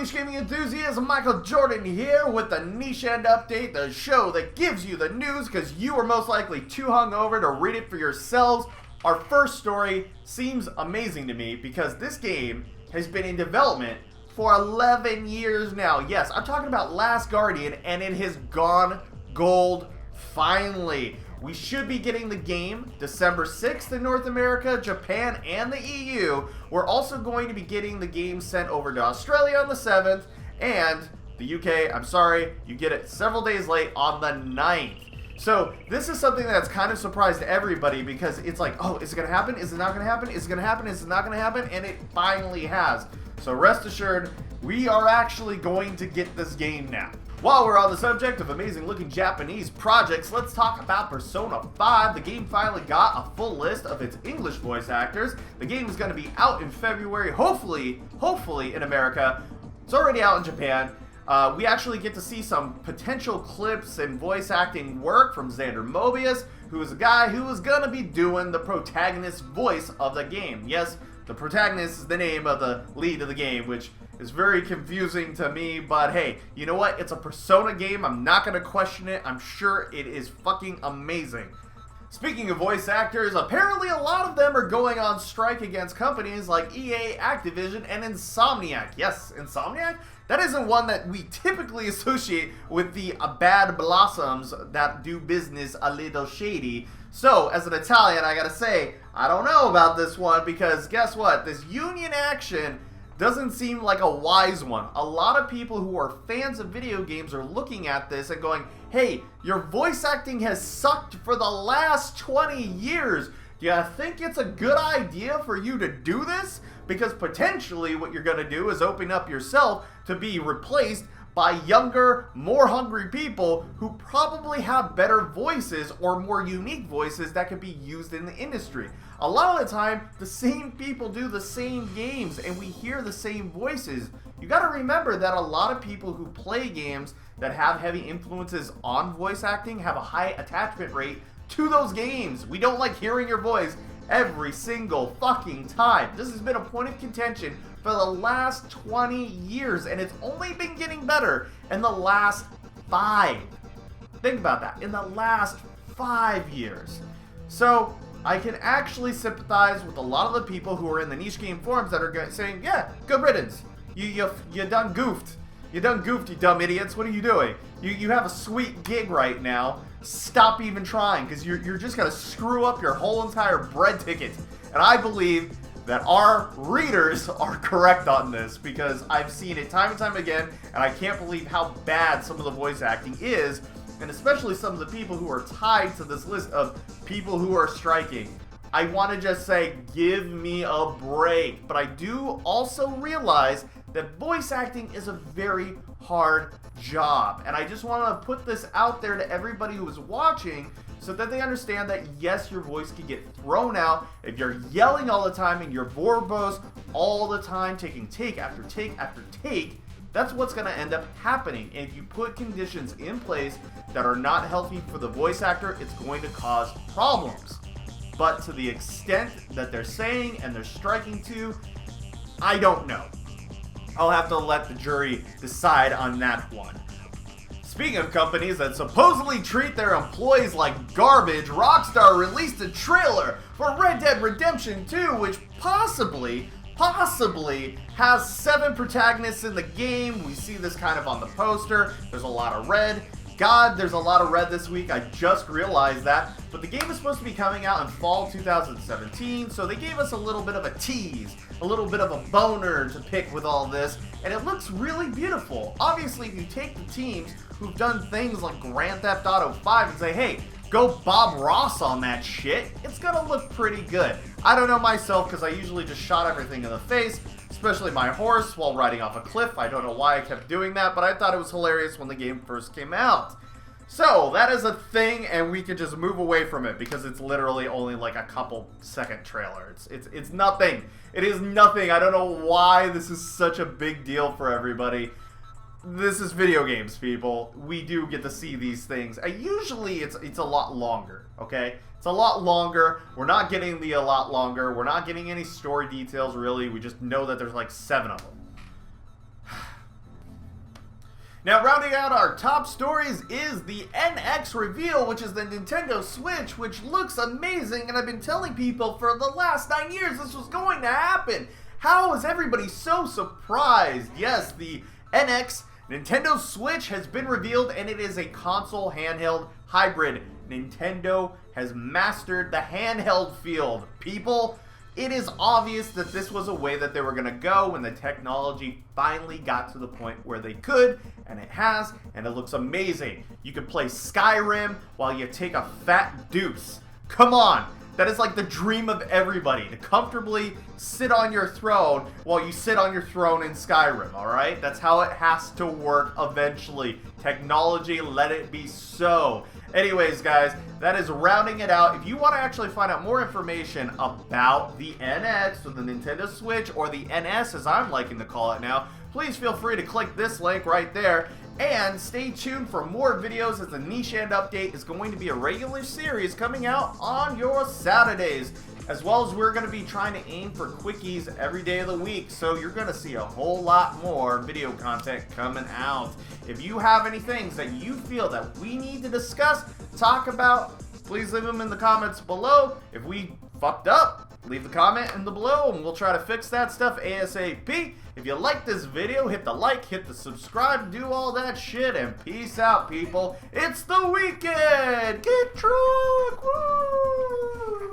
Niche Gaming enthusiasts? Michael Jordan here with the Nichend update, the show that gives you the news because you are most likely too hungover to read it for yourselves. Our first story seems amazing to me because this game has been in development for 11 years now. Yes, I'm talking about Last Guardian, and it has gone gold finally. We should be getting the game December 6th in North America, Japan, and the EU. We're also going to be getting the game sent over to Australia on the 7th, and the UK, I'm sorry, you get it several days late on the 9th. So this is something that's kind of surprised everybody because it's like, oh, is it going to happen? Is it not going to happen? Is it going to happen? Is it not going to happen? And it finally has. So rest assured, we are actually going to get this game now. While we're on the subject of amazing looking Japanese projects, let's talk about Persona 5. The game finally got a full list of its English voice actors. The game is going to be out in February, hopefully in America. It's already out in Japan. We actually get to see some potential clips and voice acting work from Xander Mobius, who is a guy who is going to be doing the protagonist's voice of the game. Yes, the protagonist is the name of the lead of the game, which is very confusing to me, but hey, you know what? It's a Persona game. I'm not going to question it. I'm sure it is fucking amazing. Speaking of voice actors, apparently a lot of them are going on strike against companies like EA, Activision, and Insomniac. Yes, Insomniac? That isn't one that we typically associate with the bad blossoms that do business a little shady. So, as an Italian, I gotta say, I don't know about this one because guess what? This union action doesn't seem like a wise one. A lot of people who are fans of video games are looking at this and going, hey, your voice acting has sucked for the last 20 years. Do you think it's a good idea for you to do this? Because potentially what you're going to do is open up yourself to be replaced by younger, more hungry people who probably have better voices or more unique voices that could be used in the industry. A lot of the time, the same people do the same games and we hear the same voices. You gotta remember that a lot of people who play games that have heavy influences on voice acting have a high attachment rate to those games. We don't like hearing your voice every single fucking time. This has been a point of contention for the last 20 years, and it's only been getting better in the last 5. Think about that, in the last 5 years. So, I can actually sympathize with a lot of the people who are in the niche game forums that are saying, yeah, good riddance. You done goofed. You done goofed, you dumb idiots. What are you doing? You have a sweet gig right now. Stop even trying, because you're just going to screw up your whole entire bread ticket. And I believe that our readers are correct on this, because I've seen it time and time again, and I can't believe how bad some of the voice acting is, and especially some of the people who are tied to this list of people who are striking. I want to just say, give me a break. But I do also realize that voice acting is a very hard job. And I just want to put this out there to everybody who is watching so that they understand that yes, your voice can get thrown out if you're yelling all the time and you're verbose all the time, taking take after take after take. That's what's going to end up happening. And if you put conditions in place that are not healthy for the voice actor, it's going to cause problems. But to the extent that they're saying and they're striking to, I don't know. I'll have to let the jury decide on that one. Speaking of companies that supposedly treat their employees like garbage, Rockstar released a trailer for Red Dead Redemption 2, which possibly has 7 protagonists in the game. We see this kind of on the poster. There's a lot of red. God, there's a lot of red this week. I just realized that. But the game is supposed to be coming out in fall 2017, so they gave us a little bit of a tease, a little bit of a boner to pick with all this, and it looks really beautiful. Obviously, if you take the teams who've done things like Grand Theft Auto 5 and say, hey, go Bob Ross on that shit, it's gonna look pretty good. I don't know myself because I usually just shot everything in the face, especially my horse while riding off a cliff. I don't know why I kept doing that, but I thought it was hilarious when the game first came out. So, that is a thing, and we can just move away from it because it's literally only like a couple second trailer. It's nothing. It is nothing. I don't know why this is such a big deal for everybody. This is video games, people. We do get to see these things. Usually it's a lot longer, okay? It's a lot longer. We're not getting the a lot longer. We're not getting any story details, really. We just know that there's like 7 of them. Now, rounding out our top stories is the NX reveal, which is the Nintendo Switch, which looks amazing, and I've been telling people for the last 9 years this was going to happen. How is everybody so surprised? Yes, the NX Nintendo Switch has been revealed, and it is a console handheld hybrid. Nintendo has mastered the handheld field. People, it is obvious that this was a way that they were going to go when the technology finally got to the point where they could, and it has, and it looks amazing. You can play Skyrim while you take a fat deuce. Come on! That is like the dream of everybody, to comfortably sit on your throne while you sit on your throne in Skyrim, alright? That's how it has to work eventually. Technology, let it be so. Anyways, guys, that is rounding it out. If you want to actually find out more information about the NX, or the Nintendo Switch, or the NS as I'm liking to call it now, please feel free to click this link right there. And stay tuned for more videos, as the Nichend Update is going to be a regular series coming out on your Saturdays. As well as we're going to be trying to aim for quickies every day of the week. So you're going to see a whole lot more video content coming out. If you have any things that you feel that we need to discuss, talk about, please leave them in the comments below. If we fucked up, leave the comment in the below and we'll try to fix that stuff ASAP. If you like this video, hit the like, hit the subscribe, do all that shit, and peace out, people. It's the weekend! Get drunk! Woo!